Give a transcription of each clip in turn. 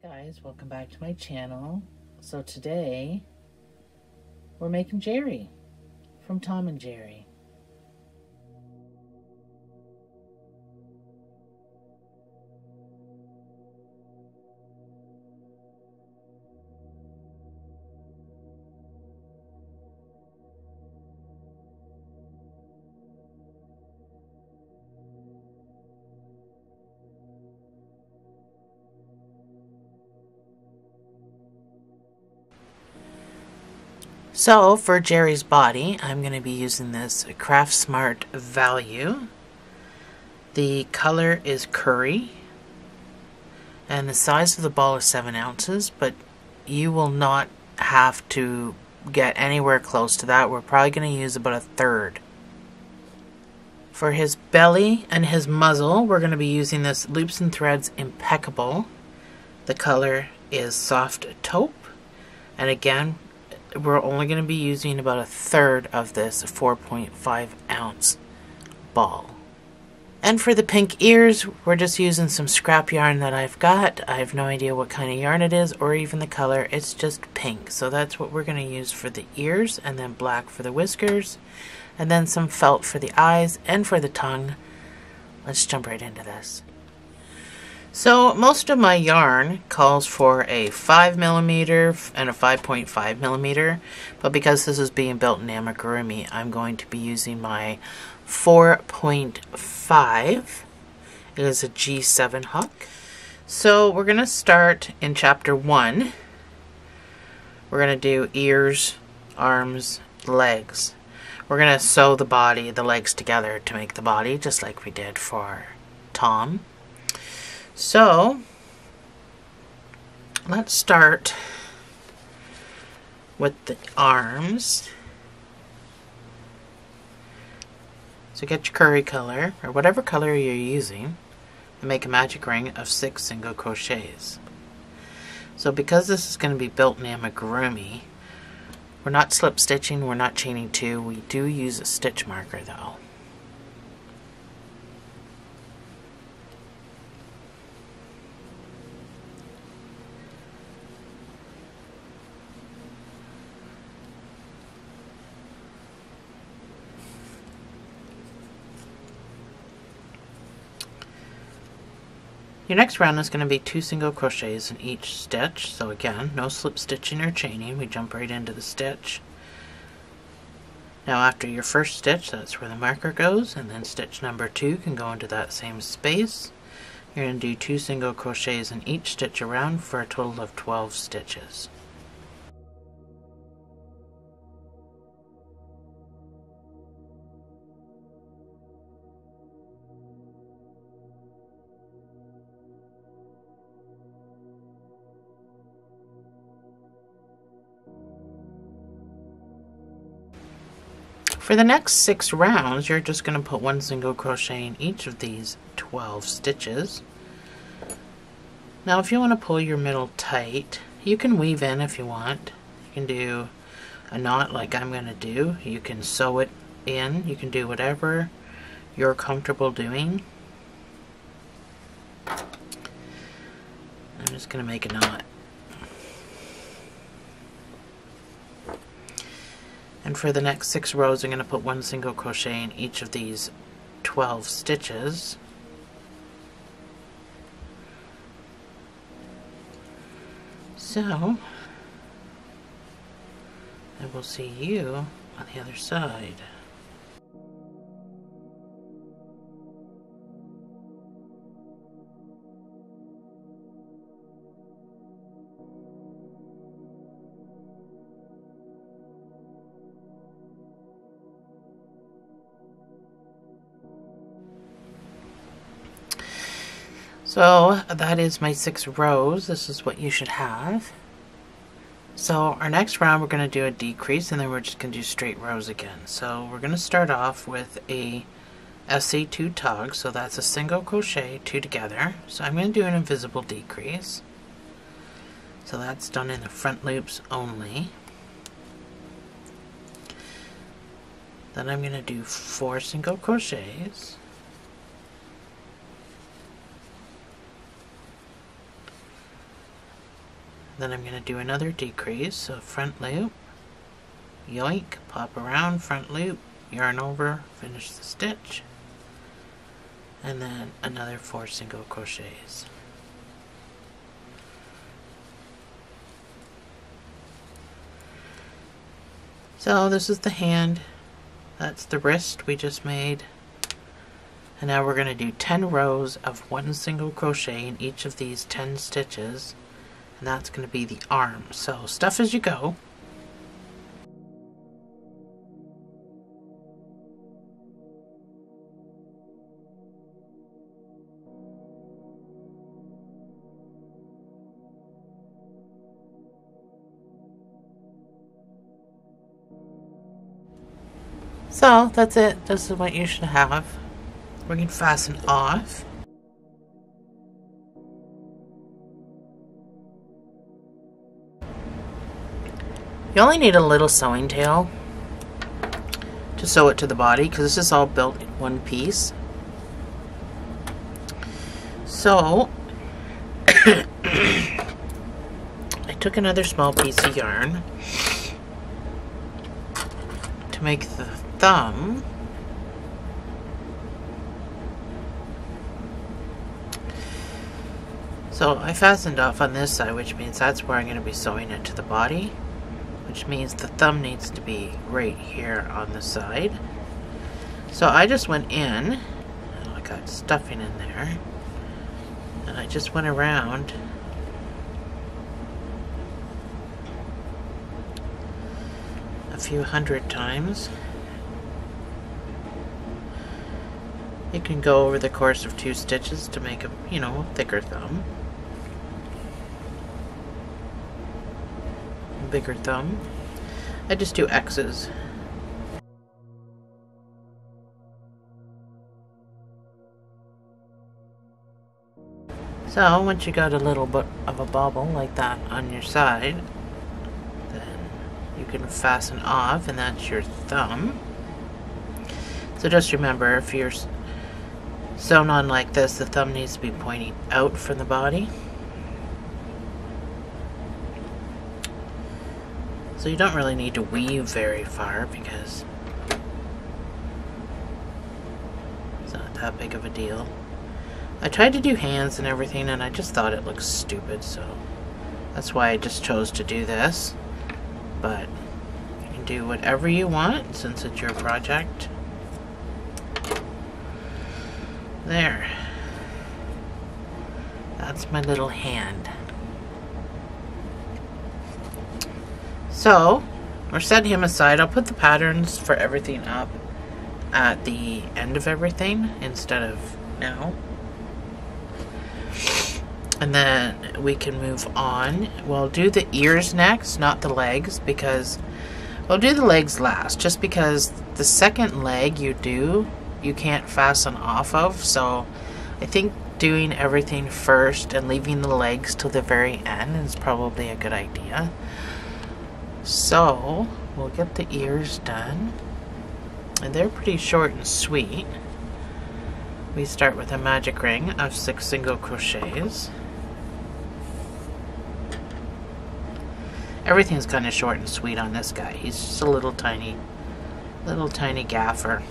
Hi guys, welcome back to my channel. So today we're making Jerry from Tom and Jerry. So for Jerry's body, I'm going to be using this Craft Smart Value. The color is curry, and the size of the ball is 7 ounces, but you will not have to get anywhere close to that. We're probably going to use about 1/3. For his belly and his muzzle, we're going to be using this Loops and Threads Impeccable. The color is Soft Taupe, and again, we're only going to be using about 1/3 of this 4.5 ounce ball. And for the pink ears, we're just using some scrap yarn that I've got. I have no idea what kind of yarn it is or even the color. It's just pink. So that's what we're going to use for the ears, and then black for the whiskers, and then some felt for the eyes and for the tongue. Let's jump right into this. So most of my yarn calls for a 5mm and a 5.5mm, but because this is being built in amigurumi, I'm going to be using my 4.5. It is a G7 hook. So we're going to start in chapter 1. We're going to do ears, arms, legs. We're going to sew the body, the legs together to make the body, just like we did for Tom. So, let's start with the arms. So get your curry color, or whatever color you're using, and make a magic ring of 6 single crochets. So because this is going to be built in amigurumi, we're not slip stitching, we're not chaining 2, we do use a stitch marker though. Your next round is going to be 2 single crochets in each stitch. So again, no slip stitching or chaining. We jump right into the stitch. Now after your first stitch, that's where the marker goes, and then stitch number 2 can go into that same space. You're going to do 2 single crochets in each stitch around for a total of 12 stitches. For the next 6 rounds, you're just going to put 1 single crochet in each of these 12 stitches. Now if you want to pull your middle tight, you can weave in if you want. You can do a knot like I'm going to do. You can sew it in. You can do whatever you're comfortable doing. I'm just going to make a knot. And for the next 6 rows, I'm going to put 1 single crochet in each of these 12 stitches. So, I will see you on the other side. So that is my 6 rows. This is what you should have. So our next round we're going to do a decrease, and then we're just going to do straight rows again. So we're going to start off with a SC2 tug, so that's a single crochet, 2 together. So I'm going to do an invisible decrease. So that's done in the front loops only. Then I'm going to do 4 single crochets. Then I'm going to do another decrease, so front loop, yoink, pop around, front loop, yarn over, finish the stitch, and then another 4 single crochets. So this is the hand, that's the wrist we just made, and now we're going to do 10 rows of 1 single crochet in each of these 10 stitches, and that's going to be the arm. So stuff as you go. So that's it. This is what you should have. We can fasten off. You only need a little sewing tail to sew it to the body because this is all built in one piece. So I took another small piece of yarn to make the thumb. So I fastened off on this side, which means that's where I'm going to be sewing it to the body, which means the thumb needs to be right here on the side. So I just went in, I got stuffing in there, and I just went around a few hundred times. You can go over the course of 2 stitches to make a, thicker thumb. Bigger thumb. I just do X's. So once you got a little bit of a bobble like that on your side, then you can fasten off, and that's your thumb. So just remember, if you're sewn on like this, the thumb needs to be pointing out from the body. So you don't really need to weave very far because it's not that big of a deal. I tried to do hands and everything, and I just thought it looked stupid, so that's why I just chose to do this. But you can do whatever you want since it's your project. There. That's my little hand. So, we're setting him aside. I'll put the patterns for everything up at the end of everything instead of now. And then we can move on. We'll do the ears next, not the legs, because we'll do the legs last, just because the second leg you can't fasten off of. So I think doing everything first and leaving the legs till the very end is probably a good idea. So we'll get the ears done, and they're pretty short and sweet. We start with a magic ring of 6 single crochets. Everything's kind of short and sweet on this guy. He's just a little tiny gaffer.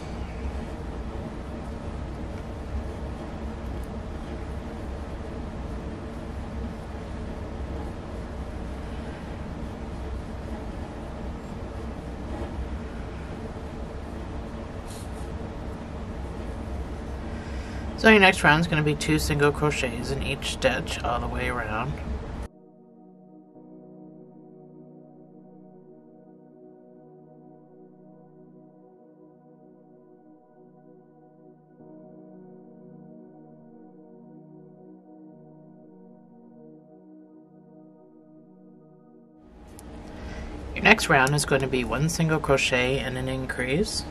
So your next round is going to be 2 single crochets in each stitch all the way around. Your next round is going to be 1 single crochet and an increase.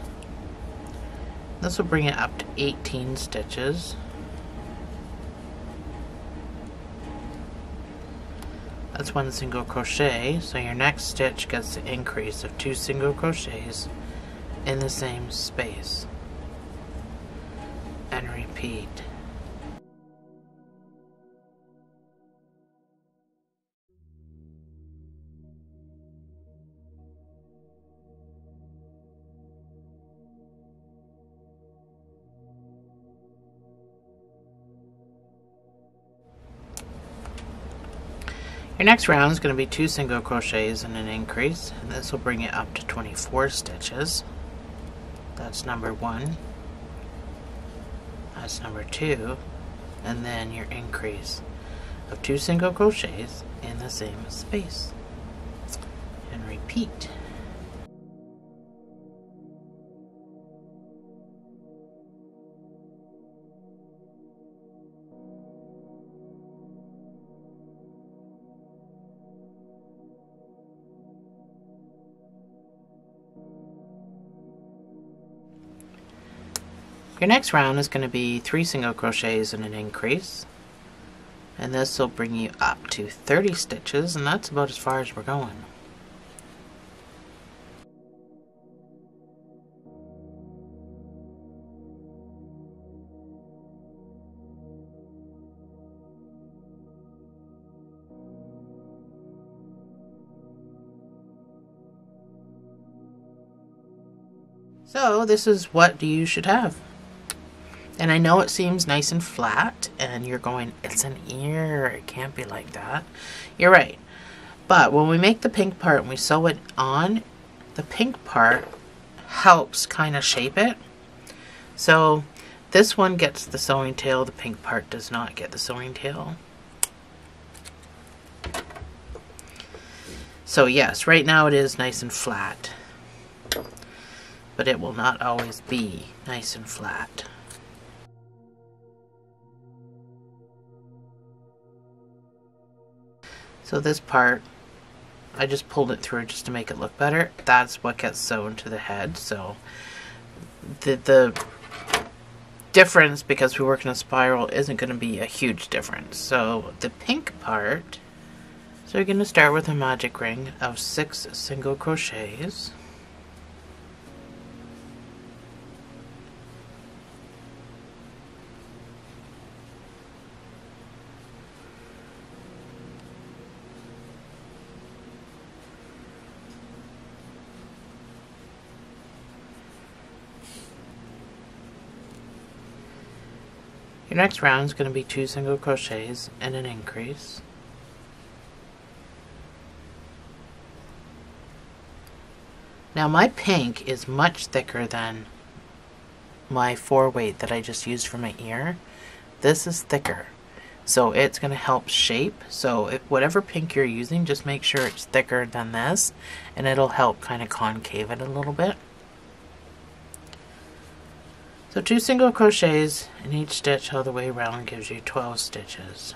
This will bring it up to 18 stitches. That's 1 single crochet, so your next stitch gets the increase of 2 single crochets in the same space. And repeat. Your next round is going to be 2 single crochets and an increase, and this will bring it up to 24 stitches. That's number 1, that's number 2, and then your increase of 2 single crochets in the same space, and repeat. Your next round is going to be 3 single crochets and an increase, and this will bring you up to 30 stitches, and that's about as far as we're going. So this is what you should have. And I know it seems nice and flat, and you're going, it's an ear, it can't be like that. You're right. But when we make the pink part and we sew it on, the pink part helps kind of shape it. So this one gets the sewing tail, the pink part does not get the sewing tail. So yes, right now it is nice and flat, but it will not always be nice and flat. So this part, I just pulled it through just to make it look better. That's what gets sewn to the head. So the difference, because we work in a spiral, isn't going to be a huge difference. So the pink part, so you're going to start with a magic ring of 6 single crochets. Your next round is going to be 2 single crochets and an increase. Now my pink is much thicker than my 4 weight that I just used for my ear. This is thicker, so it's going to help shape. So if whatever pink you're using, just make sure it's thicker than this, and it'll help kind of concave it a little bit. So 2 single crochets in each stitch all the way around gives you 12 stitches.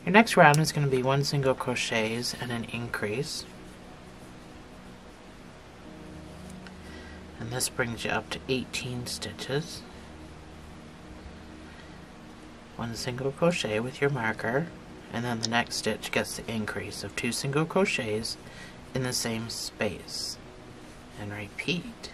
Your next round is going to be 1 single crochets and an increase. And this brings you up to 18 stitches. 1 single crochet with your marker, and then the next stitch gets the increase of 2 single crochets in the same space, and repeat.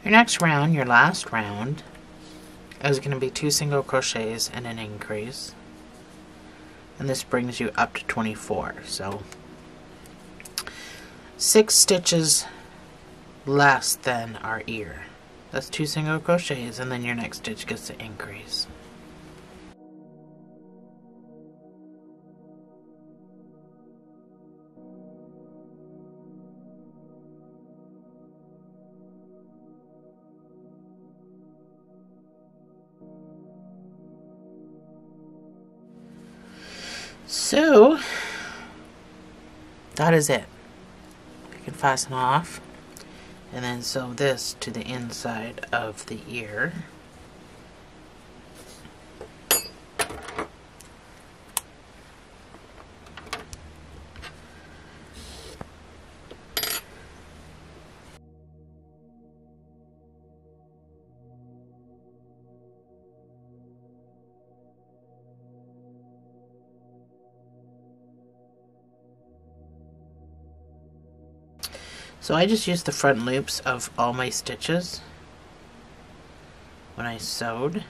Your next round, your last round, is going to be 2 single crochets and an increase, and this brings you up to 24. So 6 stitches less than our ear. That's 2 single crochets, and then your next stitch gets the increase. So that is it. You can fasten off and then sew this to the inside of the ear. So I just used the front loops of all my stitches when I sewed.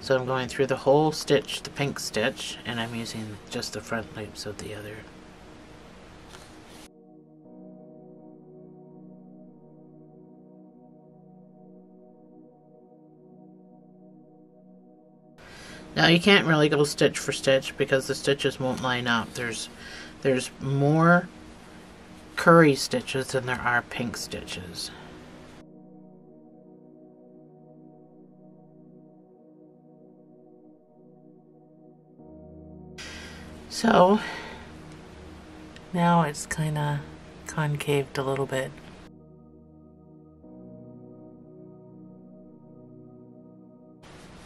So I'm going through the whole stitch, the pink stitch, and I'm using just the front loops of the other. Now you can't really go stitch for stitch because the stitches won't line up. There's more curry stitches than there are pink stitches. So now it's kind of concaved a little bit.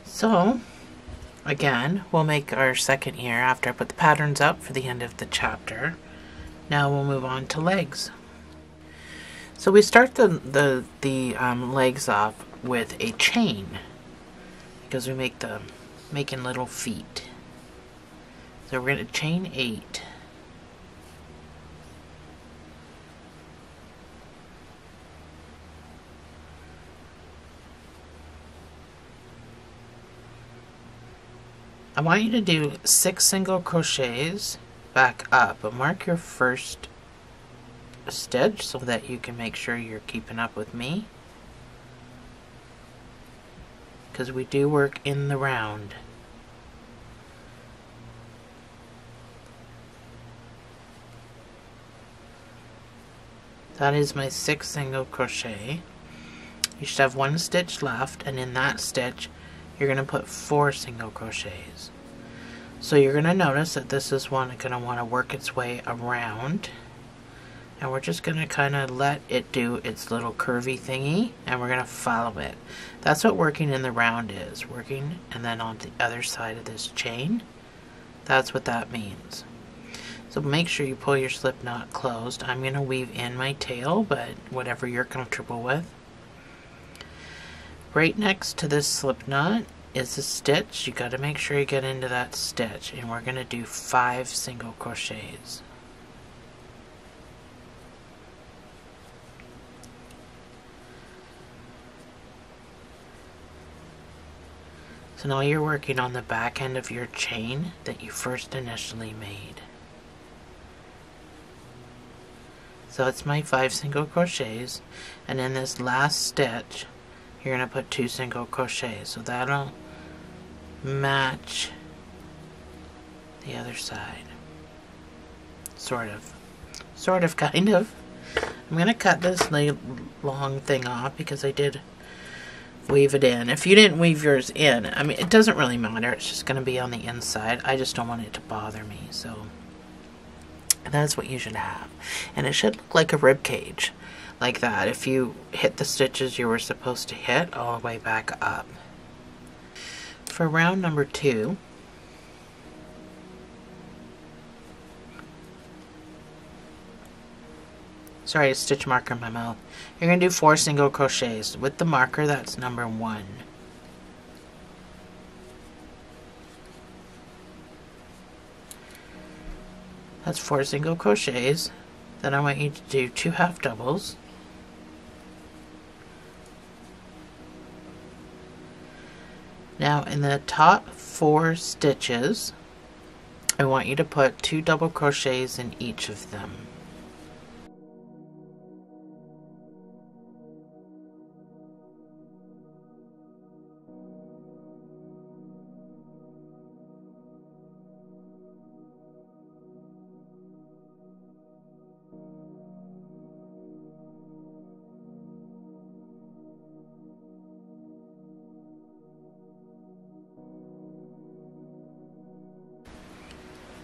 So again, we'll make our second ear after I put the patterns up for the end of the chapter. Now we'll move on to legs. So we start the legs off with a chain because we make making little feet. So we're going to chain 8. I want you to do 6 single crochets back up, but mark your first stitch so that you can make sure you're keeping up with me, because we do work in the round. That is my 6 single crochet. You should have 1 stitch left, and in that stitch you're going to put 4 single crochets. So you're going to notice that this is going to want to work its way around, and we're just going to kind of let it do its little curvy thingy, and we're going to follow it. That's what working in the round is, working and then on the other side of this chain. That's what that means. So make sure you pull your slip knot closed. I'm going to weave in my tail, but whatever you're comfortable with. Right next to this slip knot is a stitch. You got to make sure you get into that stitch, and we're going to do 5 single crochets. So now you're working on the back end of your chain that you first initially made. So it's my 5 single crochets, and in this last stitch you're going to put 2 single crochets, so that'll match the other side. Sort of, kind of. I'm going to cut this long thing off because I did weave it in. If you didn't weave yours in, I mean, it doesn't really matter, it's just going to be on the inside. I just don't want it to bother me, so that's what you should have. And it should look like a rib cage, like that, if you hit the stitches you were supposed to hit all the way back up. For round number 2, sorry, a stitch marker in my mouth. You're going to do 4 single crochets. With the marker, that's number 1. That's 4 single crochets. Then I want you to do 2 half doubles. Now in the top 4 stitches, I want you to put 2 double crochets in each of them.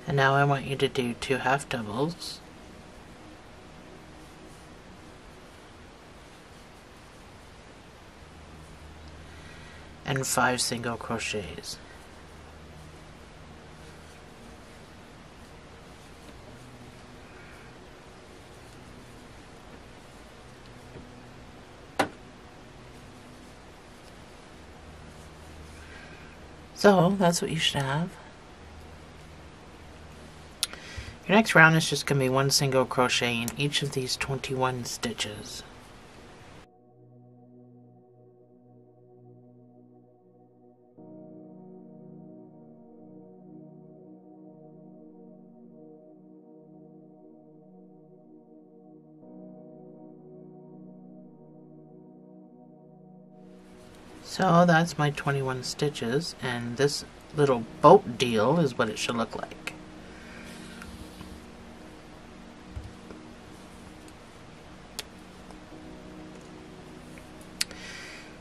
And now I want you to do 2 half doubles. And 5 single crochets. So that's what you should have. Your next round is just going to be 1 single crochet in each of these 21 stitches. So that's my 21 stitches, and this little boat deal is what it should look like.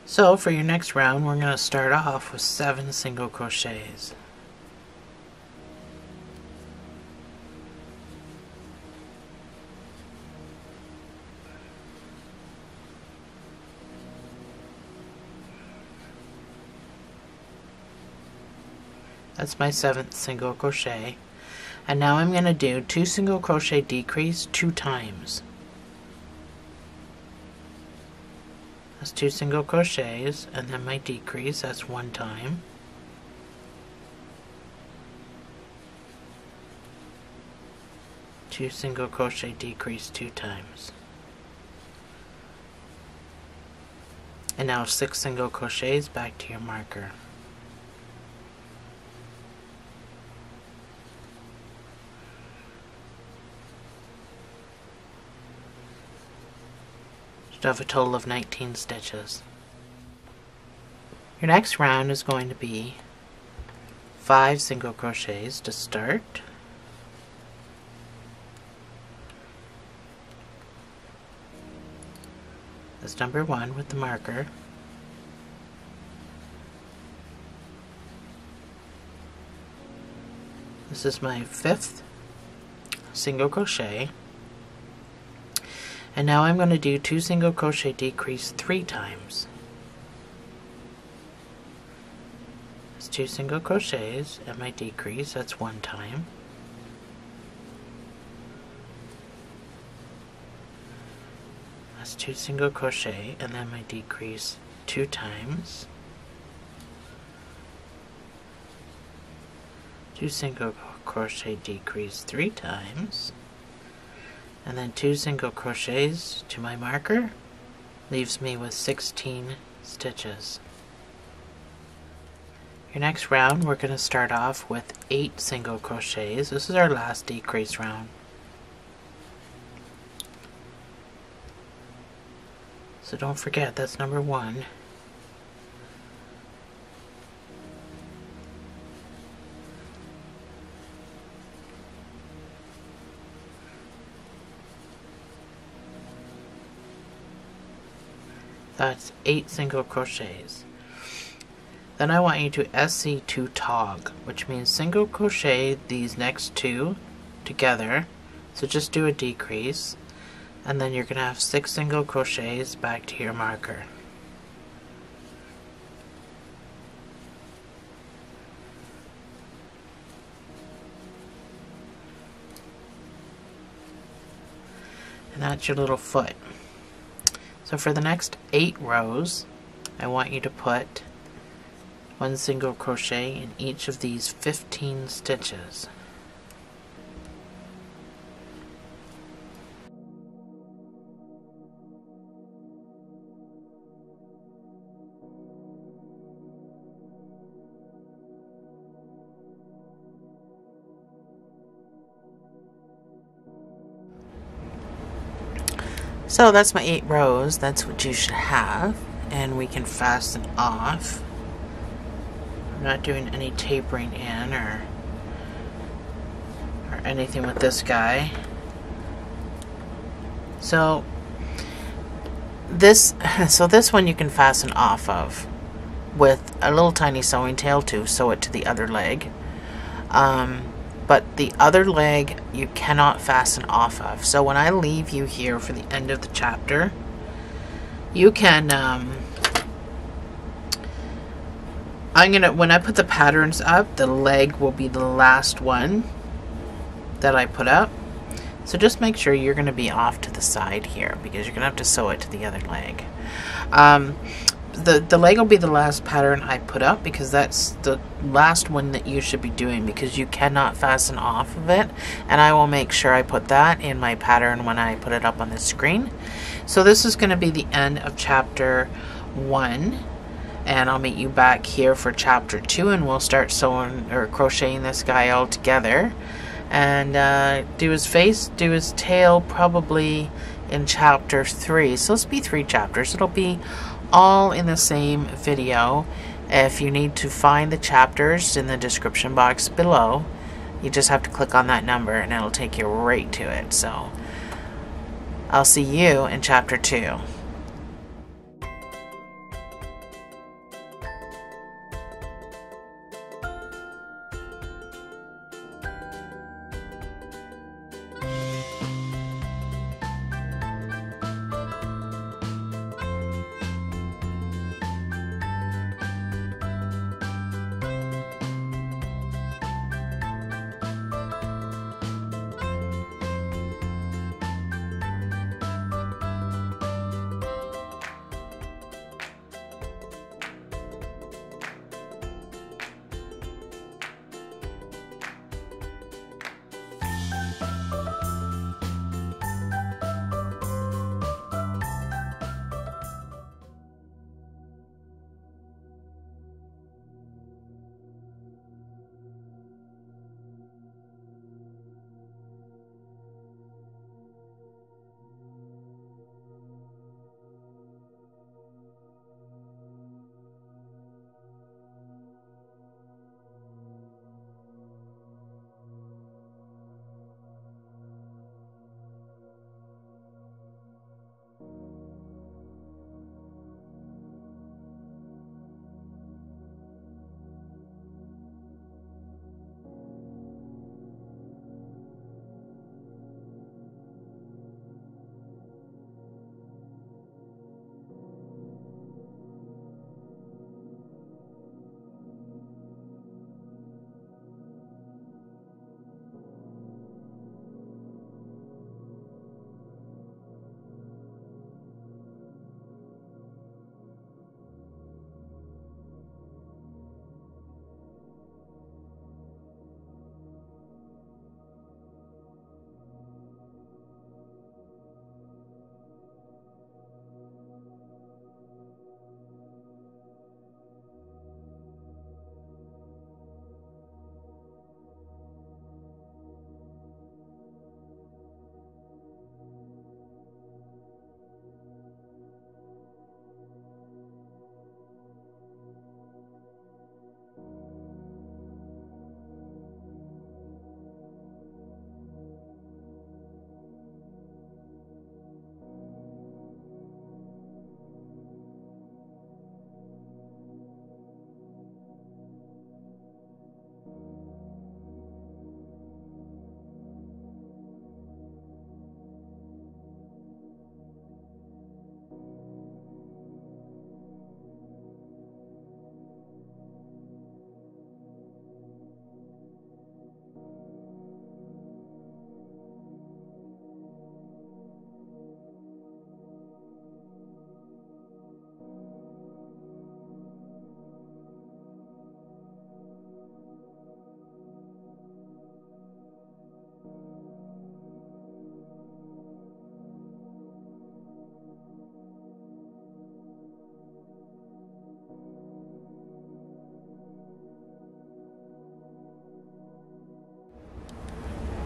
So for your next round, we're going to start off with 7 single crochets. That's my 7th single crochet. And now I'm going to do 2 single crochet decrease 2 times. That's 2 single crochets, and then my decrease, that's 1 time. Two single crochet decrease 2 times. And now 6 single crochets back to your marker. Should have a total of 19 stitches. Your next round is going to be 5 single crochets to start. That's number 1 with the marker. This is my 5th single crochet. And now I'm going to do 2 single crochet decrease 3 times. That's 2 single crochets, and my decrease, that's 1 time. That's 2 single crochet, and then my decrease 2 times. 2 single crochet decrease 3 times. And then 2 single crochets to my marker leaves me with 16 stitches. Your next round, we're going to start off with 8 single crochets. This is our last decrease round. So don't forget, that's number 1. That's 8 single crochets. Then I want you to SC2 tog, which means single crochet these next 2 together. So just do a decrease, and then you're going to have 6 single crochets back to your marker. And that's your little foot. So for the next 8 rows, I want you to put 1 single crochet in each of these 15 stitches. So that's my 8 rows. That's what you should have, and we can fasten off. I'm not doing any tapering in or anything with this guy. So this one you can fasten off of with a little tiny sewing tail to sew it to the other leg. But the other leg you cannot fasten off of. So when I leave you here for the end of the chapter, you can when I put the patterns up, the leg will be the last one that I put up. So just make sure you're going to be off to the side here, because you're going to have to sew it to the other leg. the leg will be the last pattern I put up, because that's the last one that you should be doing, because you cannot fasten off of it, and I will make sure I put that in my pattern when I put it up on the screen. So this is going to be the end of chapter 1, and I'll meet you back here for chapter 2, and we'll start sewing or crocheting this guy all together, and do his face, do his tail probably in chapter 3. So this will be 3 chapters. It'll be all in the same video. If you need to find the chapters in the description box below, you just have to click on that number and it'll take you right to it. So I'll see you in chapter 2.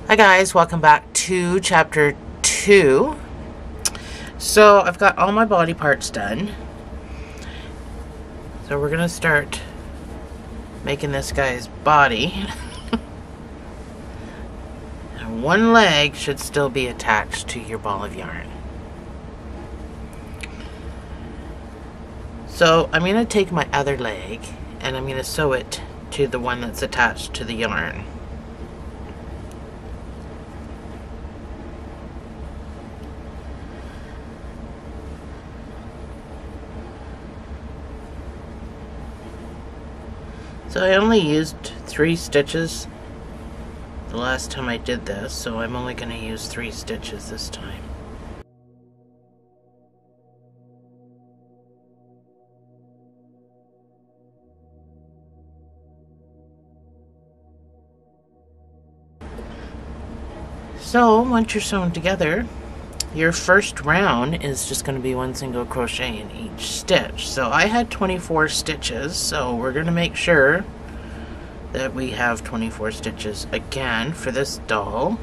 Hi guys, welcome back to chapter 2. So I've got all my body parts done. So we're gonna start making this guy's body. And one leg should still be attached to your ball of yarn. So I'm gonna take my other leg and I'm gonna sew it to the one that's attached to the yarn. So I only used 3 stitches the last time I did this, so I'm only going to use 3 stitches this time. So once you're sewn together, your first round is just going to be 1 single crochet in each stitch. So I had 24 stitches, so we're going to make sure that we have 24 stitches again for this doll.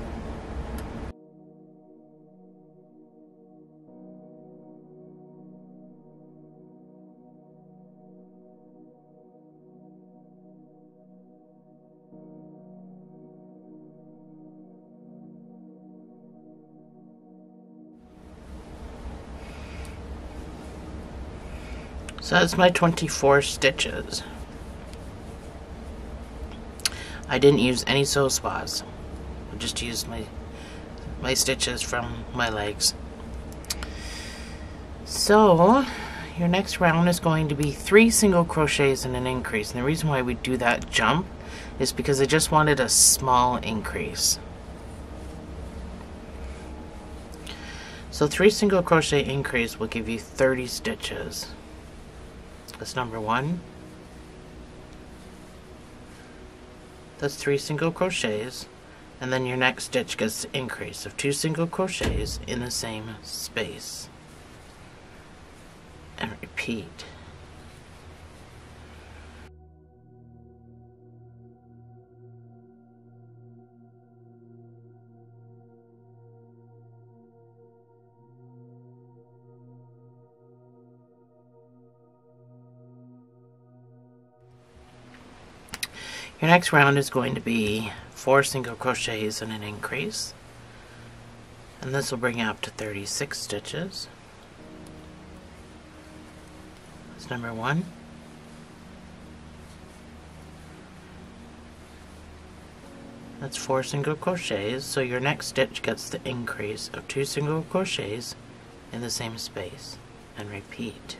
So that's my 24 stitches. I didn't use any sew spas. I just used my stitches from my legs. So your next round is going to be 3 single crochets and an increase. And the reason why we do that jump is because I just wanted a small increase. So 3 single crochet increase will give you 30 stitches. That's number 1. That's 3 single crochets, and then your next stitch gets the increase of 2 single crochets in the same space. And repeat. Your next round is going to be 4 single crochets and an increase, and this will bring you up to 36 stitches. That's number 1. That's 4 single crochets, so your next stitch gets the increase of 2 single crochets in the same space, and repeat.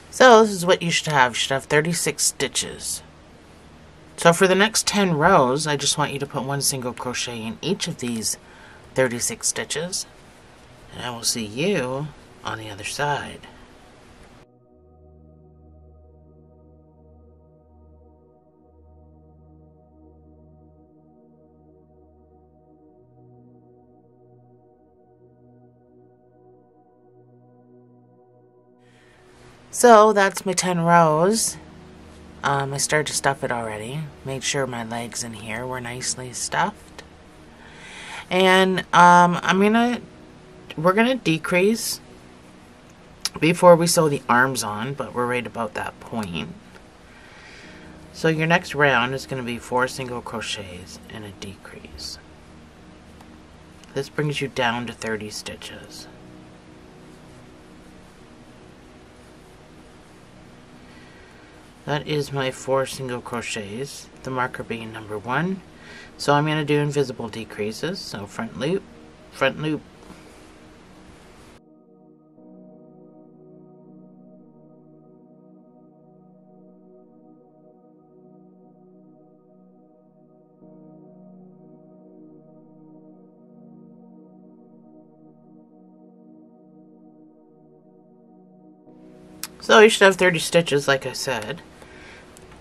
So this is what you should have. You should have 36 stitches. So for the next 10 rows, I just want you to put 1 single crochet in each of these 36 stitches. And I will see you on the other side. So that's my 10 rows. I started to stuff it already. Made sure my legs in here were nicely stuffed. And we're gonna decrease before we sew the arms on, but we're right about that point. So your next round is gonna be 4 single crochets and a decrease. This brings you down to 30 stitches. That is my 4 single crochets, the marker being number 1. So I'm going to do invisible decreases. So front loop, front loop. So you should have 30 stitches, like I said.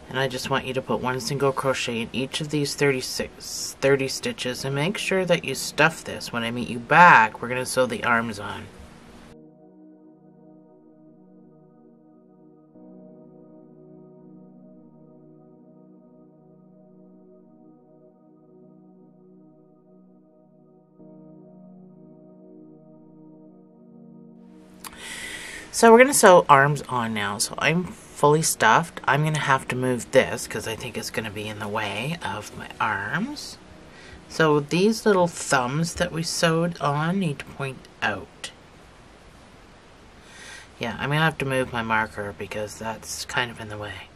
And I just want you to put 1 single crochet in each of these 30 stitches, and make sure that you stuff this. When I meet you back, we're going to sew the arms on. So we're going to sew arms on now. So I'm fully stuffed. I'm going to have to move this because I think it's going to be in the way of my arms. So these little thumbs that we sewed on need to point out. Yeah, I'm going to have to move my marker because that's kind of in the way.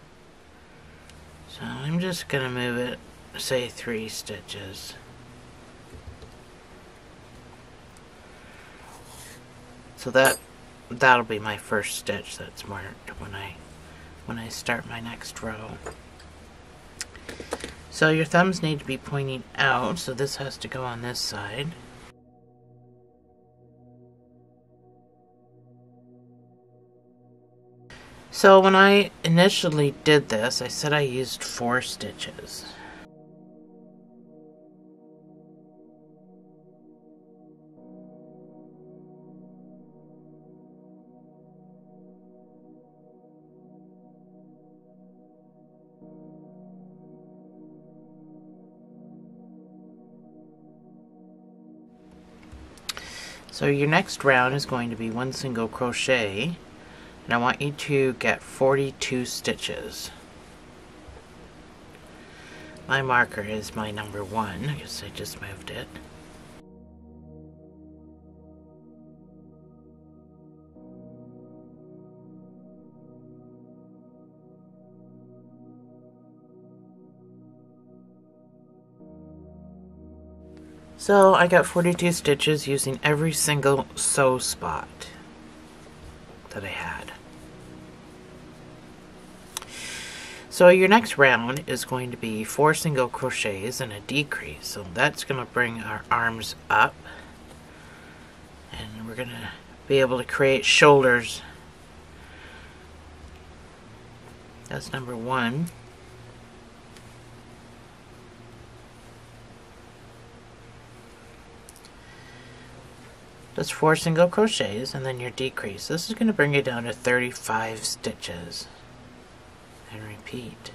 So I'm just going to move it, say 3 stitches. So that'll be my first stitch that's marked when I start my next row. So your thumbs need to be pointing out, so this has to go on this side. So when I initially did this, I said I used 4 stitches. So your next round is going to be 1 single crochet, and I want you to get 42 stitches. My marker is my number 1. I guess I just moved it. So I got 42 stitches using every single sew spot that I had. So your next round is going to be 4 single crochets and a decrease. So that's going to bring our arms up, and we're going to be able to create shoulders. That's number 1. That's 4 single crochets and then your decrease. This is going to bring you down to 35 stitches. And repeat.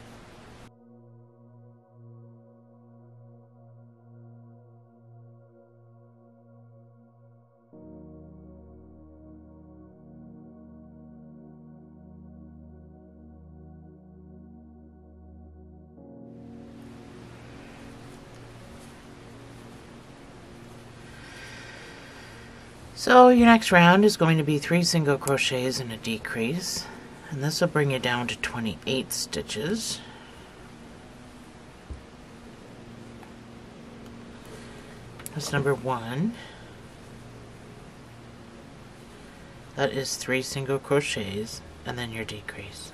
So your next round is going to be 3 single crochets and a decrease, and this will bring you down to 28 stitches. That's number 1. That is 3 single crochets and then your decrease.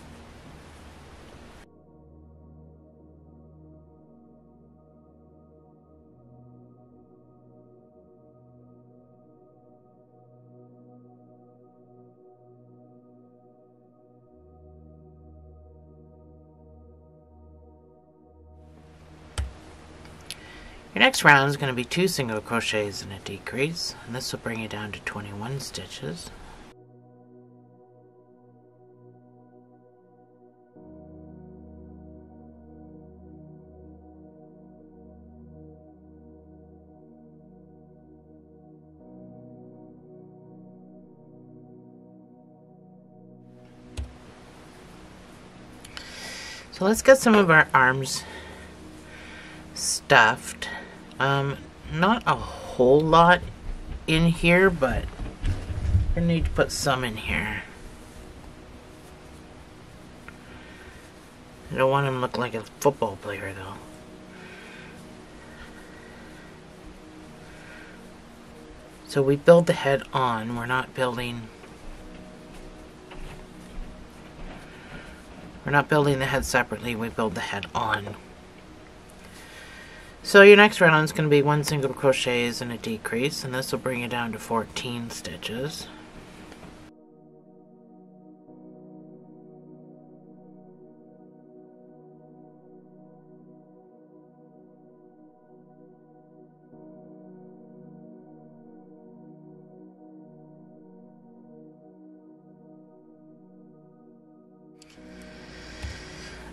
Your next round is going to be 2 single crochets and a decrease, and this will bring you down to 21 stitches. So let's get some of our arms stuffed. Not a whole lot in here, but I need to put some in here. I don't want him to look like a football player though. So we build the head on, we're not building the head separately, we build the head on. So your next round is going to be 1 single crochets and a decrease, and this will bring you down to 14 stitches.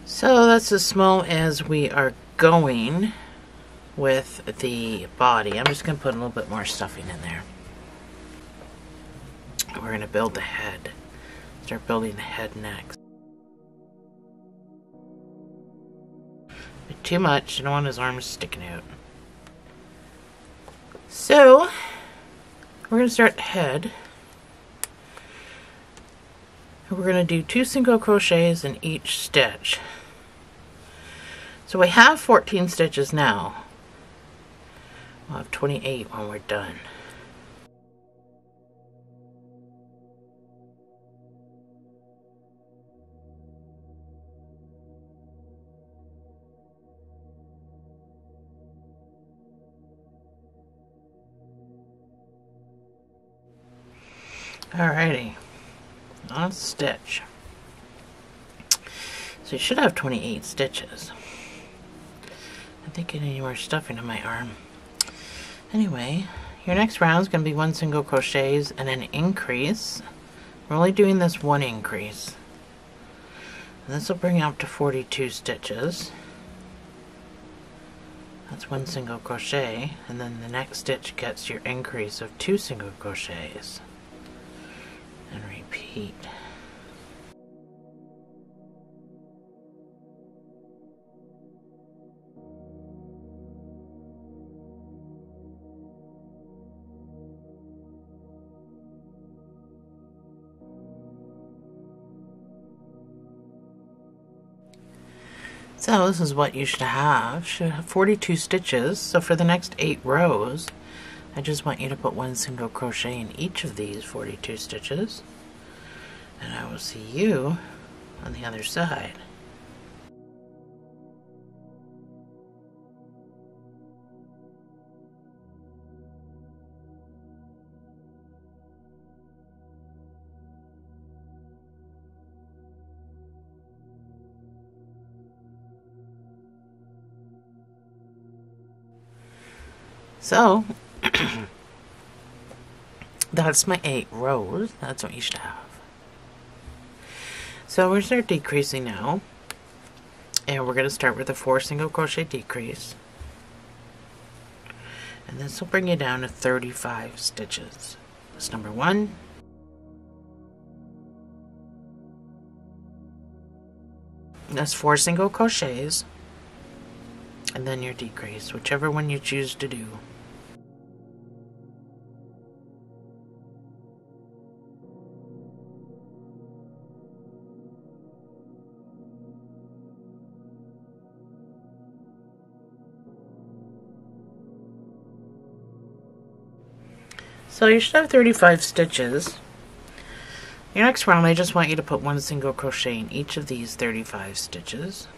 So that's as small as we are going with the body. I'm just going to put a little bit more stuffing in there. We're going to build the head. Start building the head next. But too much. I don't want his arms sticking out. So, we're going to start the head. We're going to do 2 single crochets in each stitch. So we have 14 stitches now. We'll have 28 when we're done. Alrighty, let's stitch. So you should have 28 stitches. I think I need any more stuffing in my arm. Anyway, your next round is going to be 1 single crochets and an increase. We're only doing this one increase. And this will bring you up to 42 stitches. That's 1 single crochet, and then the next stitch gets your increase of 2 single crochets. And repeat. So this is what you should have. Should have 42 stitches. So for the next 8 rows, I just want you to put 1 single crochet in each of these 42 stitches. And I will see you on the other side. So, that's my 8 rows. That's what you should have. So we're going to start decreasing now. And we're going to start with a 4 single crochet decrease. And this will bring you down to 35 stitches. That's number 1. That's 4 single crochets. And then your decrease, whichever one you choose to do. So you should have 35 stitches. Your next round, I just want you to put 1 single crochet in each of these 35 stitches.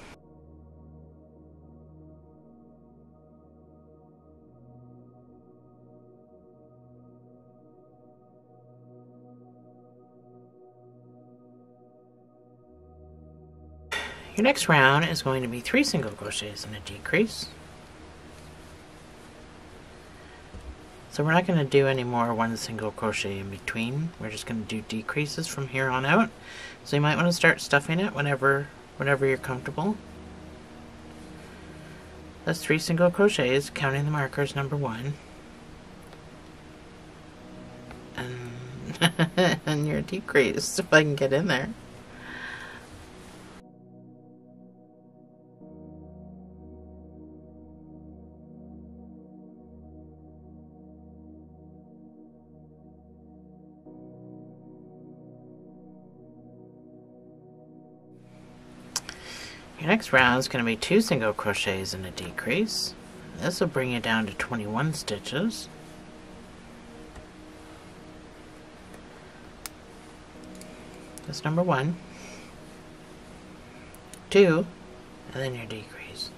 Your next round is going to be 3 single crochets and a decrease. So we're not going to do any more 1 single crochet in between. We're just going to do decreases from here on out. So you might want to start stuffing it whenever you're comfortable. That's 3 single crochets, counting the markers, number 1. And your decrease, if I can get in there. Your next round is going to be 2 single crochets and a decrease. This will bring you down to 21 stitches. That's number 1, 2, and then your decrease.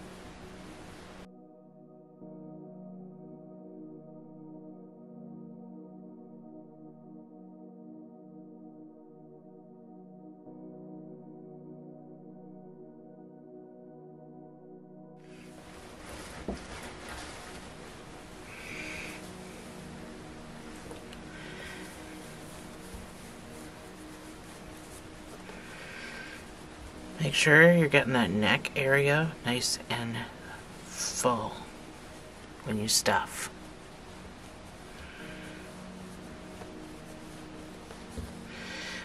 Make sure you're getting that neck area nice and full when you stuff.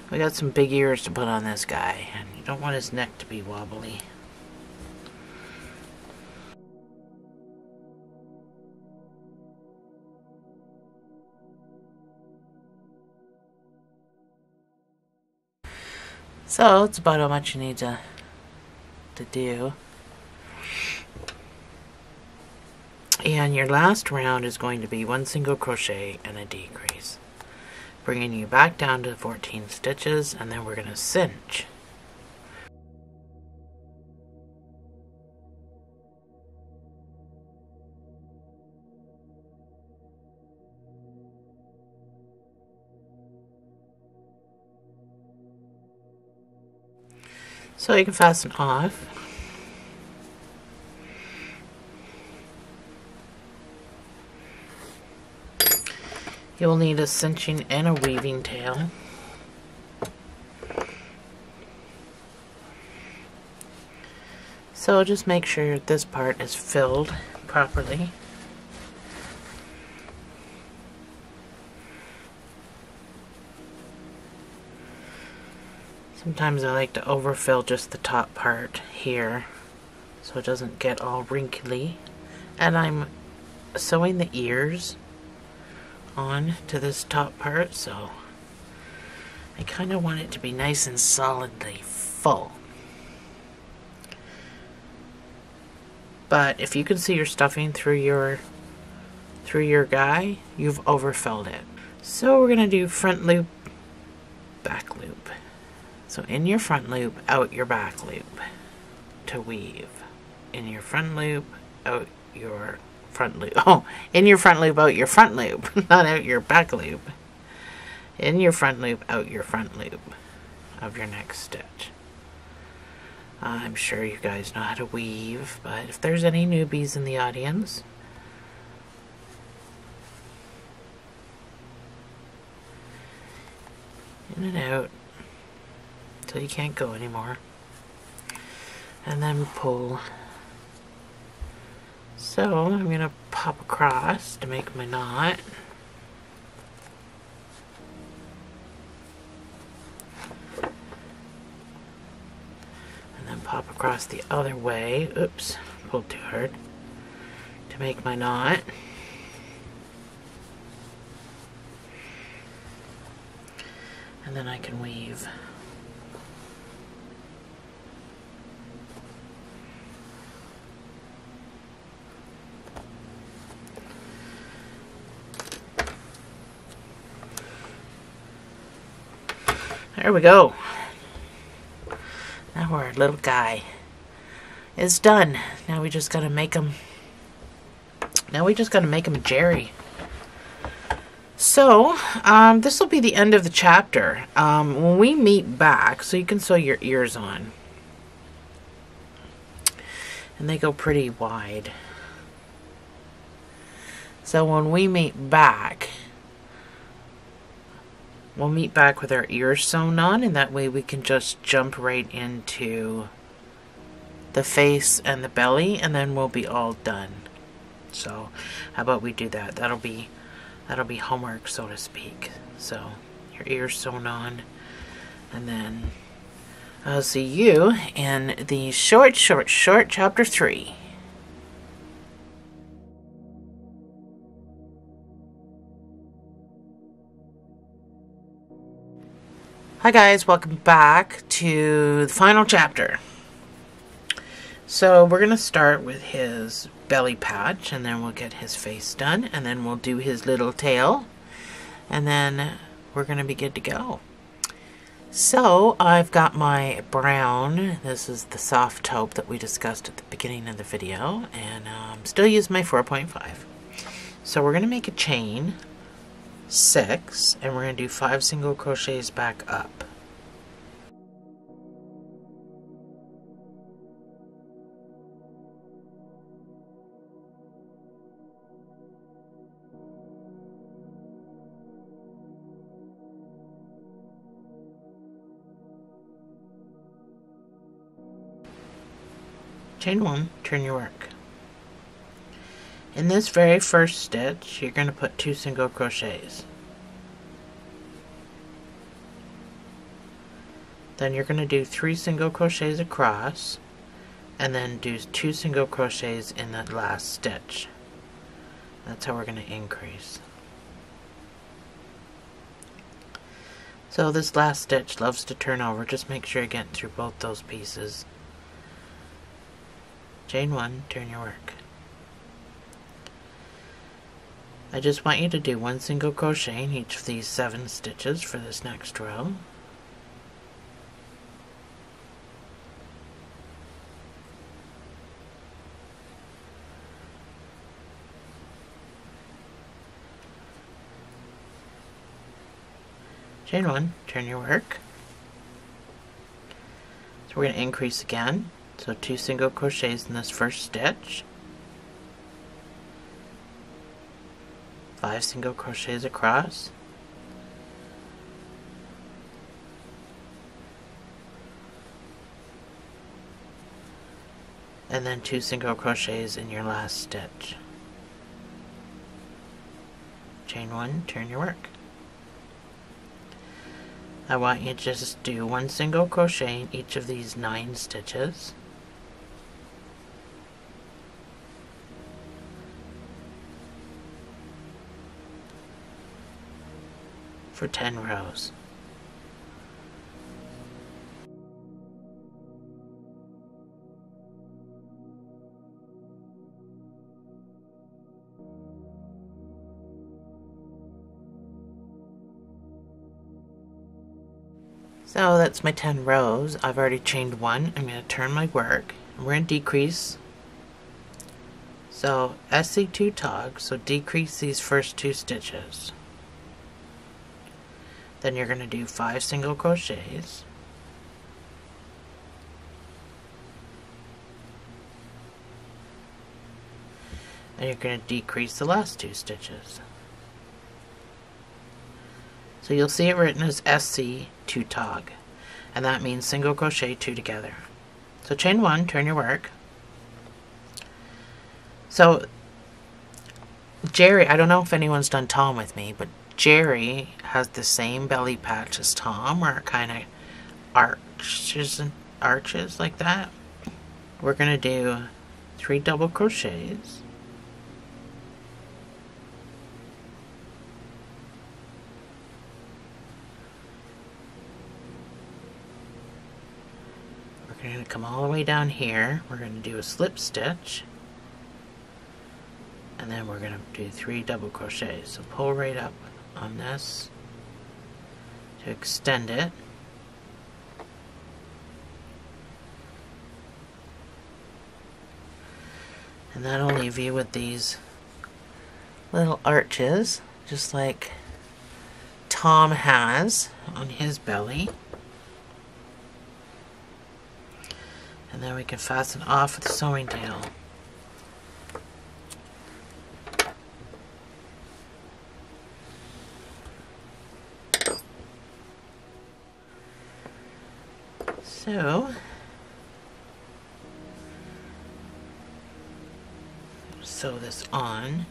We got some big ears to put on this guy, and you don't want his neck to be wobbly. So it's about how much you need to do. And your last round is going to be 1 single crochet and a decrease, bringing you back down to 14 stitches, and then we're going to cinch. So you can fasten off. You'll need a cinching and a weaving tail. So just make sure this part is filled properly. Sometimes I like to overfill just the top part here so it doesn't get all wrinkly. And I'm sewing the ears on to this top part, so I kind of want it to be nice and solidly full. But if you can see your stuffing through your guy, you've overfilled it. So we're gonna do front loop, back loop. So in your front loop, out your back loop to weave. In your front loop, out your front loop. Oh, in your front loop, out your front loop, not out your back loop. In your front loop, out your front loop of your next stitch. I'm sure you guys know how to weave, but if there's any newbies in the audience, in and out till you can't go anymore, and then pull. So I'm going to pop across to make my knot. Pop across the other way. Oops, pulled too hard to make my knot. And then I can weave. There we go. Now our little guy is done. Now we just gotta make him. Now we just gotta make him Jerry. So this will be the end of the chapter. When we meet back, so you can sew your ears on, and they go pretty wide. So when we meet back, we'll meet back with our ears sewn on, and that way we can just jump right into the face and the belly, and then we'll be all done. So how about we do that? That'll be homework, so to speak. So your ears sewn on, and then I'll see you in the short chapter 3. Hi guys, welcome back to the final chapter. So we're going to start with his belly patch, and then we'll get his face done, and then we'll do his little tail, and then we're going to be good to go. So I've got my brown, this is the soft taupe that we discussed at the beginning of the video, and still use my 4.5. So we're going to make a chain 6, and we're going to do 5 single crochets back up. Chain 1, turn your work. In this very first stitch, you're going to put 2 single crochets. Then you're going to do 3 single crochets across, and then do 2 single crochets in that last stitch. That's how we're going to increase. So this last stitch loves to turn over. Just make sure you get through both those pieces. Chain 1, turn your work. I just want you to do 1 single crochet in each of these 7 stitches for this next row. Chain 1, turn your work. So we're going to increase again. So 2 single crochets in this first stitch, 5 single crochets across, and then 2 single crochets in your last stitch. Chain 1, turn your work. I want you to just do 1 single crochet in each of these 9 stitches. For 10 rows. So that's my 10 rows. I've already chained 1. I'm going to turn my work. We're going to decrease. So SC2 tog, so decrease these first 2 stitches. Then you're going to do 5 single crochets. And you're going to decrease the last 2 stitches. So you'll see it written as SC2 tog, and that means single crochet 2 together. So chain 1, turn your work. So Jerry, I don't know if anyone's done Tom with me, but Jerry has the same belly patch as Tom, where it kind of arches like that. We're going to do 3 double crochets. We're going to come all the way down here. We're going to do a slip stitch. And then we're going to do 3 double crochets. So pull right up on this to extend it. And that'll leave you with these little arches, just like Tom has on his belly. And then we can fasten off with the sewing tail. So, sew this on.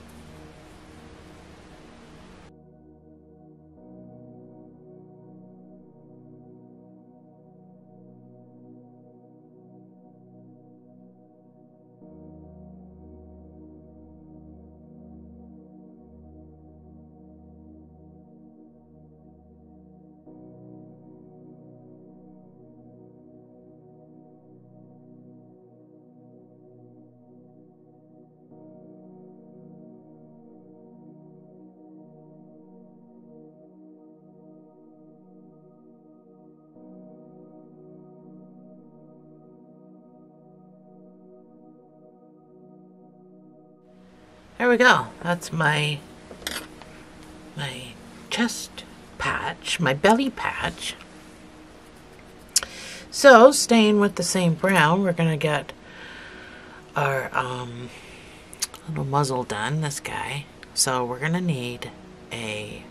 There we go. That's my chest patch, my belly patch. So, staying with the same brown, we're going to get our little muzzle done, this guy. So we're going to need a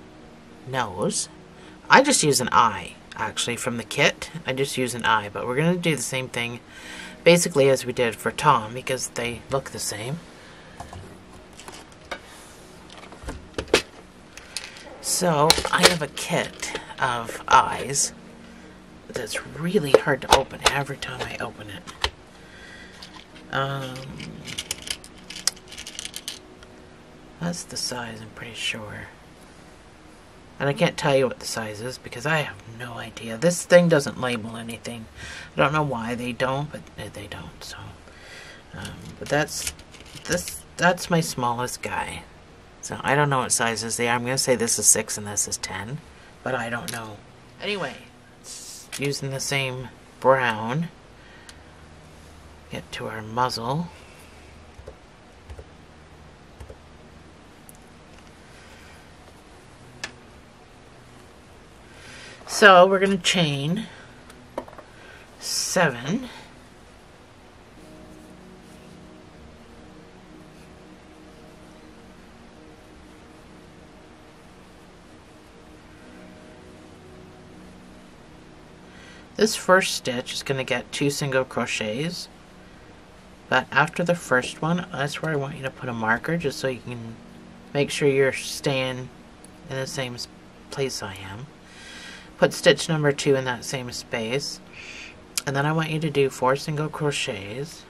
nose. I just use an eye, actually, from the kit. I just use an eye, but we're going to do the same thing basically as we did for Tom because they look the same. So, I have a kit of eyes that's really hard to open every time I open it. That's the size, I'm pretty sure. And I can't tell you what the size is because I have no idea. This thing doesn't label anything. I don't know why they don't, but they don't. So, but that's my smallest guy. So I don't know what sizes they are. I'm going to say this is 6 and this is 10, but I don't know. Anyway, using the same brown, get to our muzzle. So we're going to chain 7. This first stitch is going to get 2 single crochets, but after the first one, that's where I want you to put a marker, just so you can make sure you're staying in the same place I am. Put stitch number 2 in that same space, and then I want you to do 4 single crochets.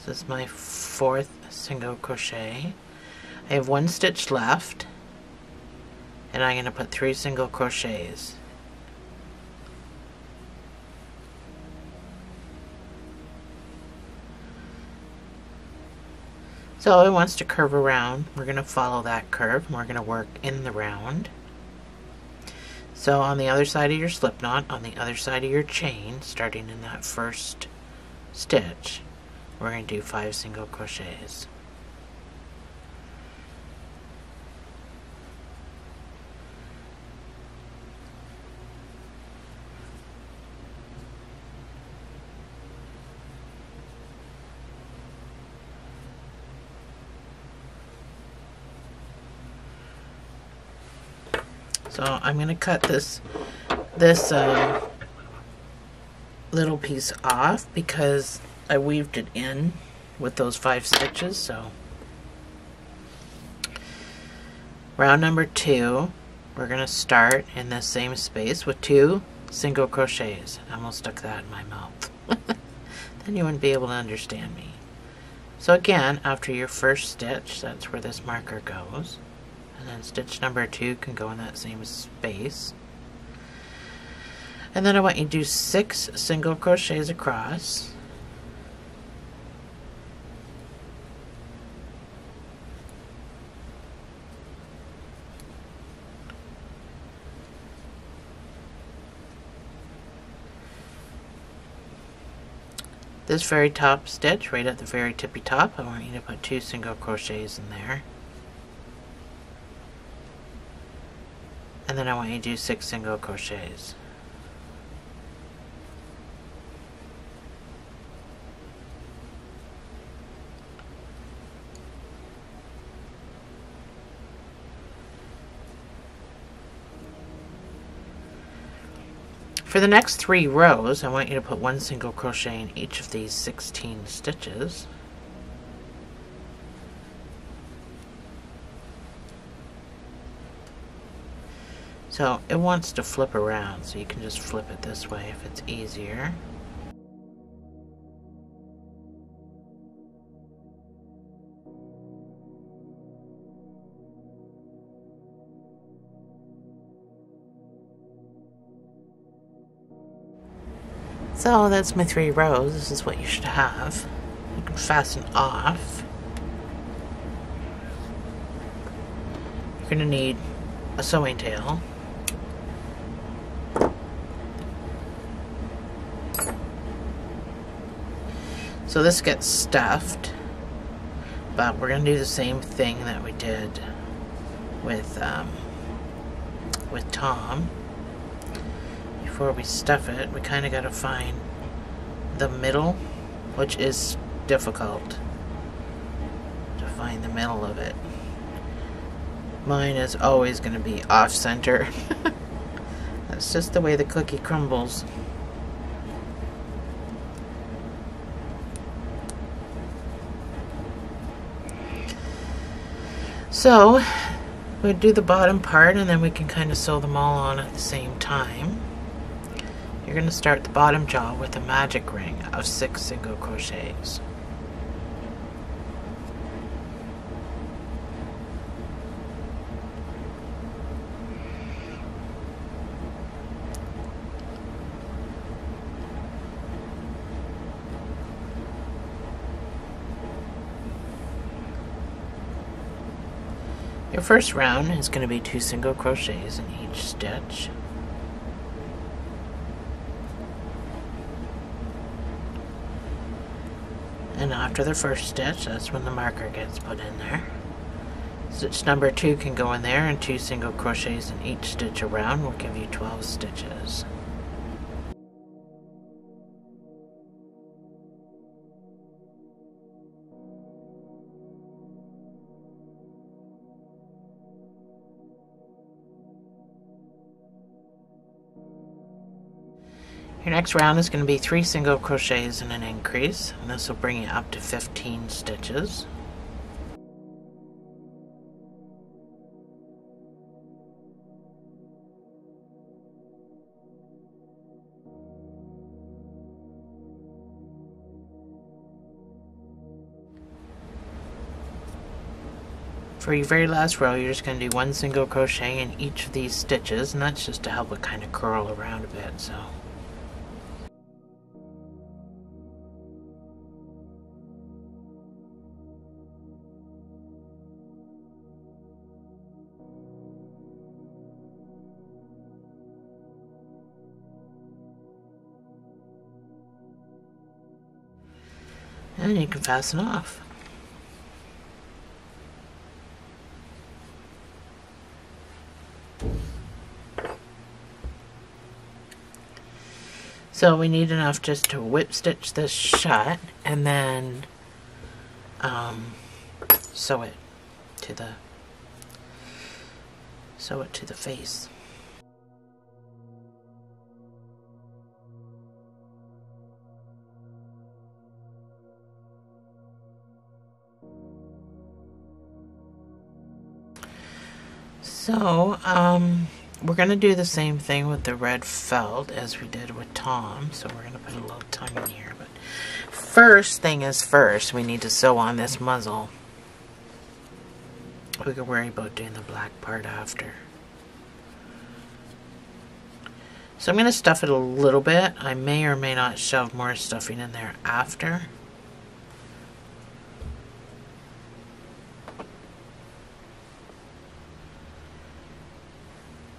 This is my 4th single crochet. I have 1 stitch left, and I'm going to put 3 single crochets. So it wants to curve around. We're going to follow that curve, and we're going to work in the round. So on the other side of your slip knot, on the other side of your chain, starting in that first stitch, we're going to do 5 single crochets. So I'm going to cut this little piece off because I weaved it in with those 5 stitches. So round number 2, we're going to start in the same space with 2 single crochets. I almost stuck that in my mouth. Then you wouldn't be able to understand me. So again, after your first stitch, that's where this marker goes. And then stitch number 2 can go in that same space. And then I want you to do 6 single crochets across. This very top stitch, right at the very tippy top, I want you to put 2 single crochets in there. And then I want you to do 6 single crochets. For the next 3 rows, I want you to put 1 single crochet in each of these 16 stitches. So it wants to flip around, so you can just flip it this way if it's easier. So that's my 3 rows. This is what you should have. You can fasten off. You're going to need a sewing tail. So this gets stuffed, but we're going to do the same thing that we did with Tom. Before we stuff it, we kind of got to find the middle, which is difficult to find the middle of it. Mine is always going to be off-center. That's just the way the cookie crumbles. So we do the bottom part, and then we can kind of sew them all on at the same time. You're going to start the bottom jaw with a magic ring of 6 single crochets. Your first round is going to be 2 single crochets in each stitch. And after the first stitch, that's when the marker gets put in there. Stitch number 2 can go in there, and 2 single crochets in each stitch around will give you 12 stitches. Your next round is going to be 3 single crochets and an increase, and this will bring you up to 15 stitches. For your very last row, you're just going to do 1 single crochet in each of these stitches, and that's just to help it kind of curl around a bit. So. And you can fasten off. So we need enough just to whip stitch this shut and then sew it to the face. So, we're going to do the same thing with the red felt as we did with Tom. So we're going to put a little tongue in here. But first thing is first, we need to sew on this muzzle. We can worry about doing the black part after. So I'm going to stuff it a little bit. I may or may not shove more stuffing in there after.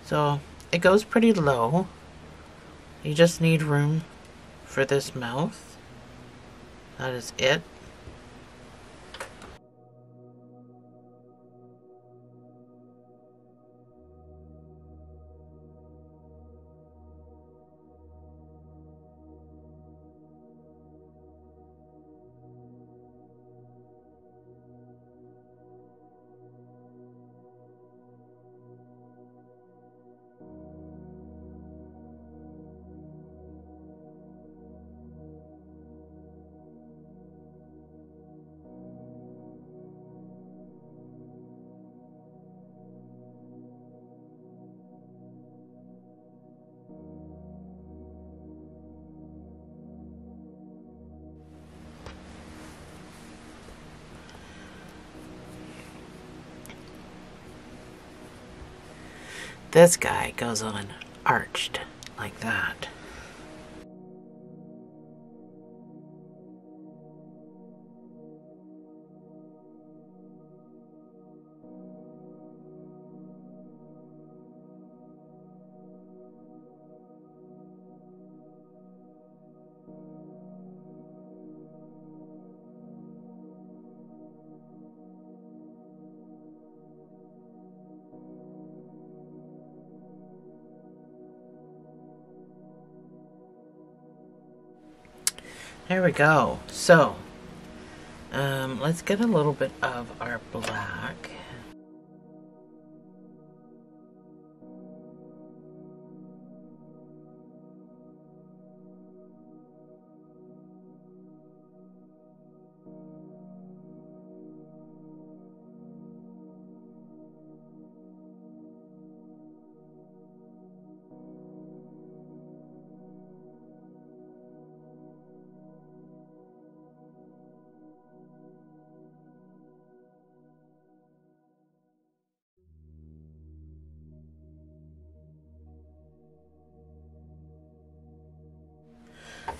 So it goes pretty low. You just need room for this mouth. That is it. This guy goes on arched like that. There we go. So, let's get a little bit of our black.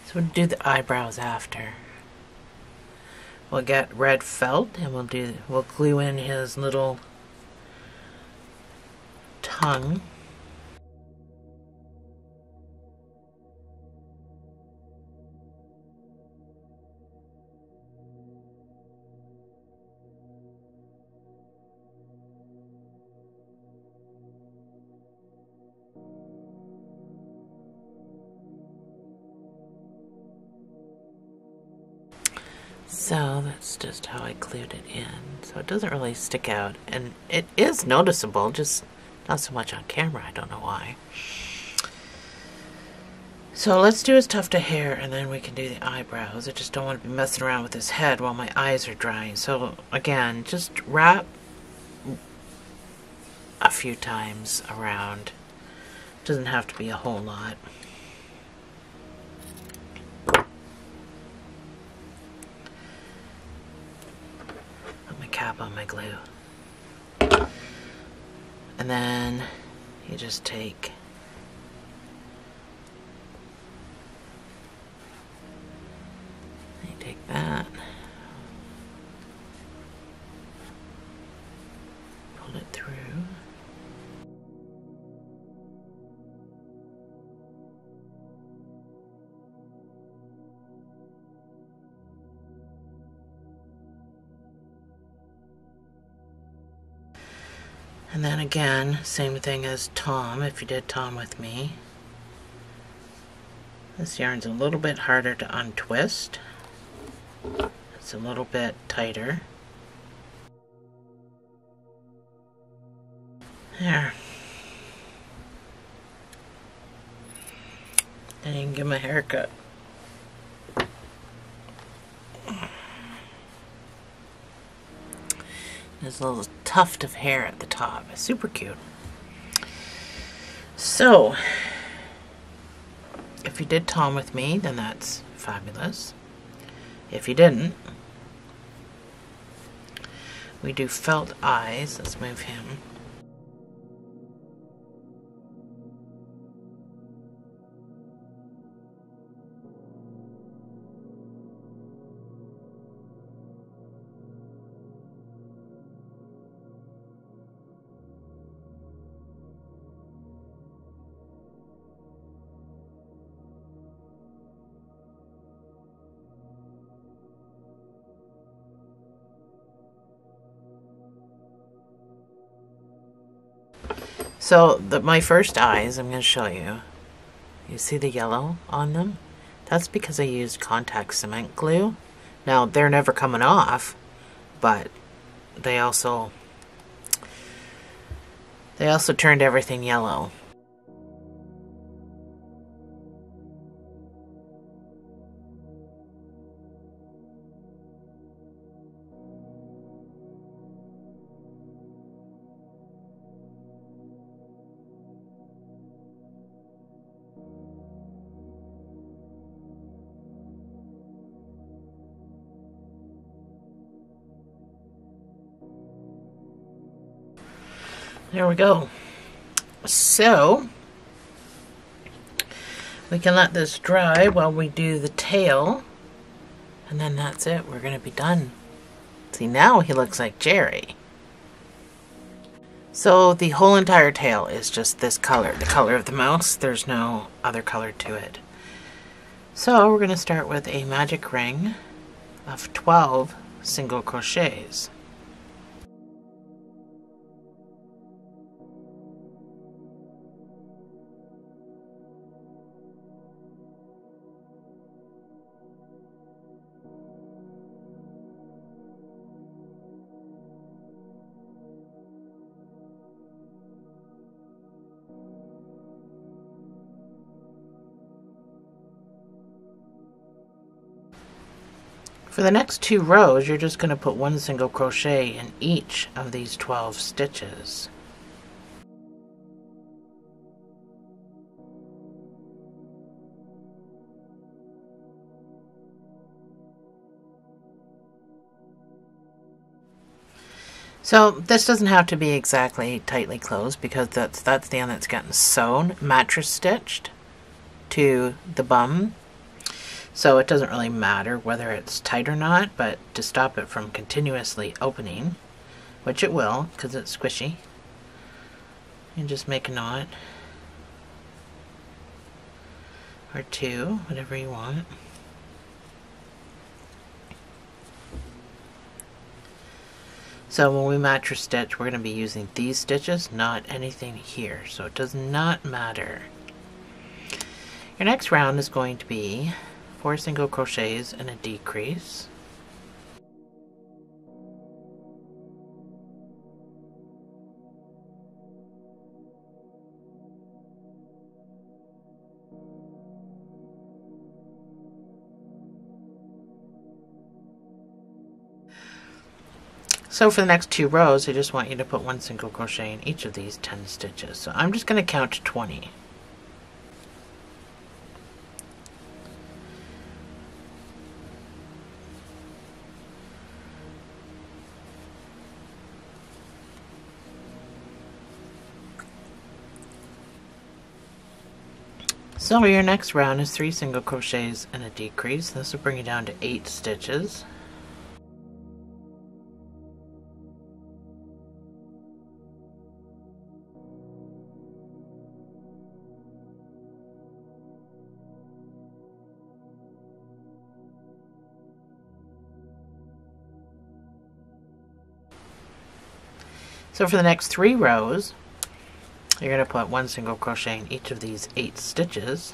So we'll do the eyebrows after. We'll get red felt and we'll glue in his little tongue. So that's just how I glued it in. So it doesn't really stick out. And it is noticeable, just not so much on camera. I don't know why. So let's do his tuft of hair and then we can do the eyebrows. I just don't want to be messing around with his head while my eyes are drying. So again, just wrap a few times around. Doesn't have to be a whole lot. Put my cap on my glue. And then you just take that, pull it through, and then again, same thing as Tom, if you did Tom with me. This yarn's a little bit harder to untwist. It's a little bit tighter. There. Then you can give him a haircut. There's a little tuft of hair at the top. It's super cute. So, if you did Tom with me, then that's fabulous. If you didn't, we do felt eyes. Let's move him. So my first eyes, I'm going to show you. You see the yellow on them? That's because I used contact cement glue. Now, they're never coming off, but they also turned everything yellow. There we go. So, we can let this dry while we do the tail. And then that's it. We're going to be done. See, now he looks like Jerry. So, the whole entire tail is just this color. The color of the mouse. There's no other color to it. So, we're going to start with a magic ring of 12 single crochets. For the next 2 rows, you're just going to put 1 single crochet in each of these 12 stitches. So this doesn't have to be exactly tightly closed because that's the end that's getting sewn, mattress stitched to the bum. So it doesn't really matter whether it's tight or not, but to stop it from continuously opening, which it will because it's squishy, you just make a knot or 2, whatever you want. So when we mattress stitch, we're going to be using these stitches, not anything here, so it does not matter. Your next round is going to be 4 single crochets and a decrease. So for the next 2 rows, I just want you to put 1 single crochet in each of these 10 stitches. So I'm just going to count to 20. So your next round is 3 single crochets and a decrease. This will bring you down to 8 stitches. So for the next 3 rows, you're going to put 1 single crochet in each of these 8 stitches.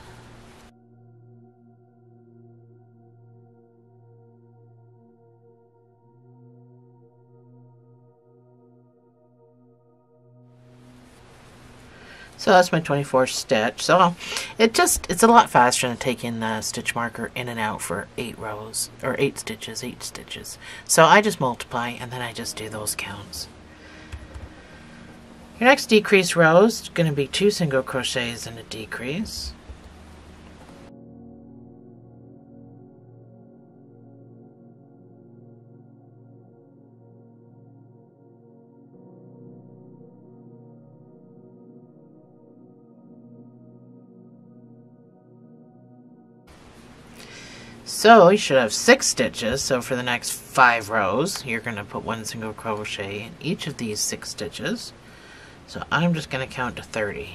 So that's my 24th stitch. So it's a lot faster than taking the stitch marker in and out for 8 rows, or 8 stitches. So I just multiply and then I just do those counts. Your next decrease row is going to be 2 single crochets and a decrease. So you should have 6 stitches. So for the next 5 rows, you're going to put 1 single crochet in each of these 6 stitches. So I'm just going to count to 30.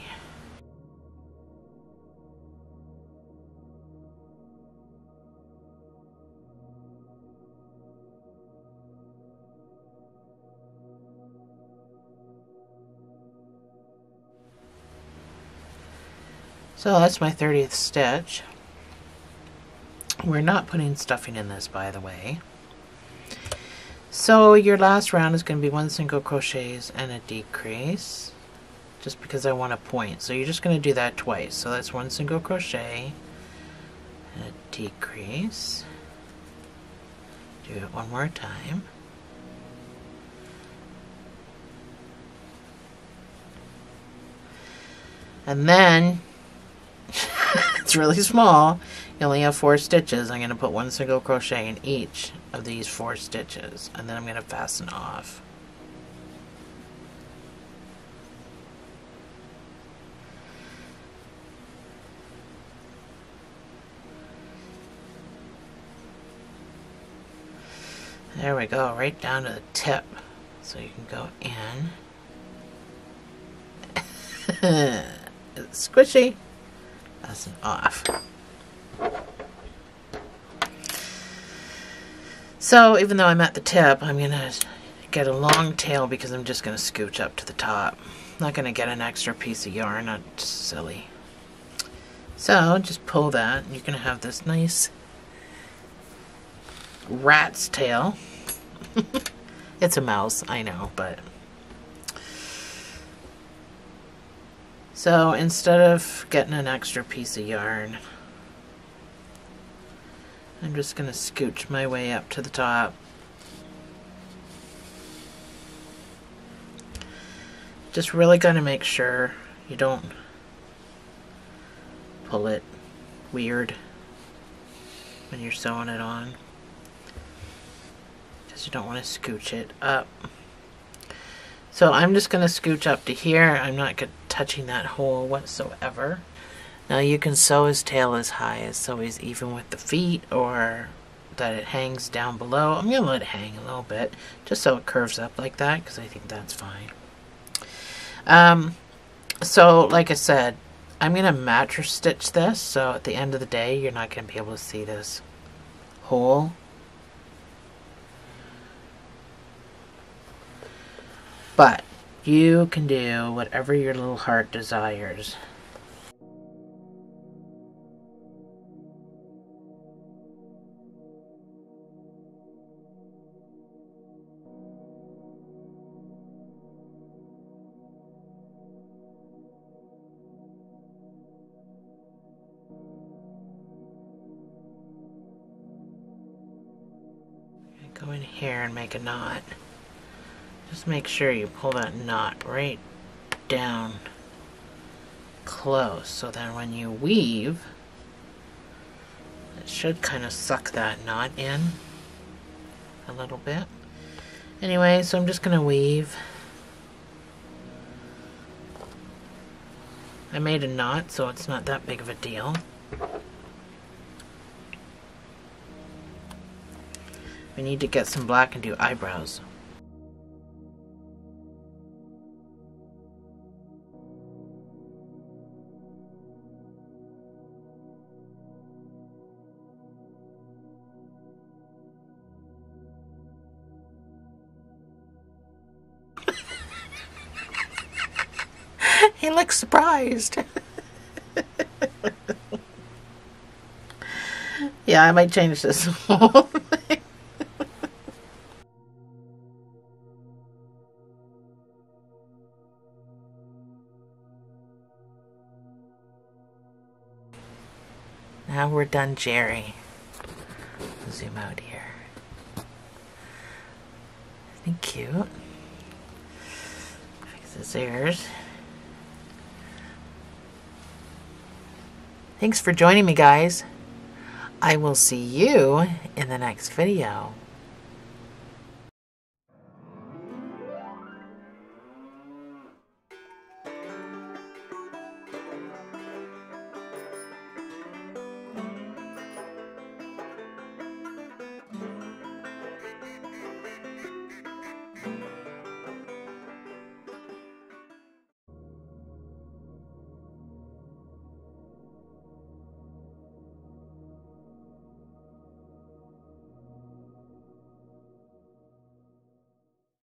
So that's my 30th stitch. We're not putting stuffing in this, by the way. So your last round is going to be 1 single crochets and a decrease, just because I want a point. So you're just going to do that twice. So that's 1 single crochet and a decrease. Do it one more time. And then it's really small. You only have 4 stitches. I'm going to put 1 single crochet in each of these 4 stitches, and then I'm going to fasten off. There we go, right down to the tip. So you can go in. It's squishy. Fasten off. So even though I'm at the tip, I'm going to get a long tail because I'm just going to scooch up to the top. I'm not going to get an extra piece of yarn. That's silly. So just pull that. And you're going to have this nice rat's tail. It's a mouse, I know, but... So instead of getting an extra piece of yarn, I'm just going to scooch my way up to the top. Just really got to make sure you don't pull it weird when you're sewing it on, because you don't want to scooch it up. So I'm just going to scooch up to here. I'm not touching that hole whatsoever. Now you can sew his tail as high as so he's even with the feet, or that it hangs down below. I'm going to let it hang a little bit just so it curves up like that, because I think that's fine. So like I said, I'm going to mattress stitch this, so at the end of the day you're not going to be able to see this hole. But you can do whatever your little heart desires. Go in here and make a knot. Just make sure you pull that knot right down close, so then when you weave, it should kind of suck that knot in a little bit. Anyway, so I'm just going to weave. I made a knot, so it's not that big of a deal. We need to get some black and do eyebrows. He looks surprised. Yeah, I might change this whole thing. Now we're done, Jerry. Zoom out here. Isn't he cute? Fix his ears. Thanks for joining me, guys. I will see you in the next video.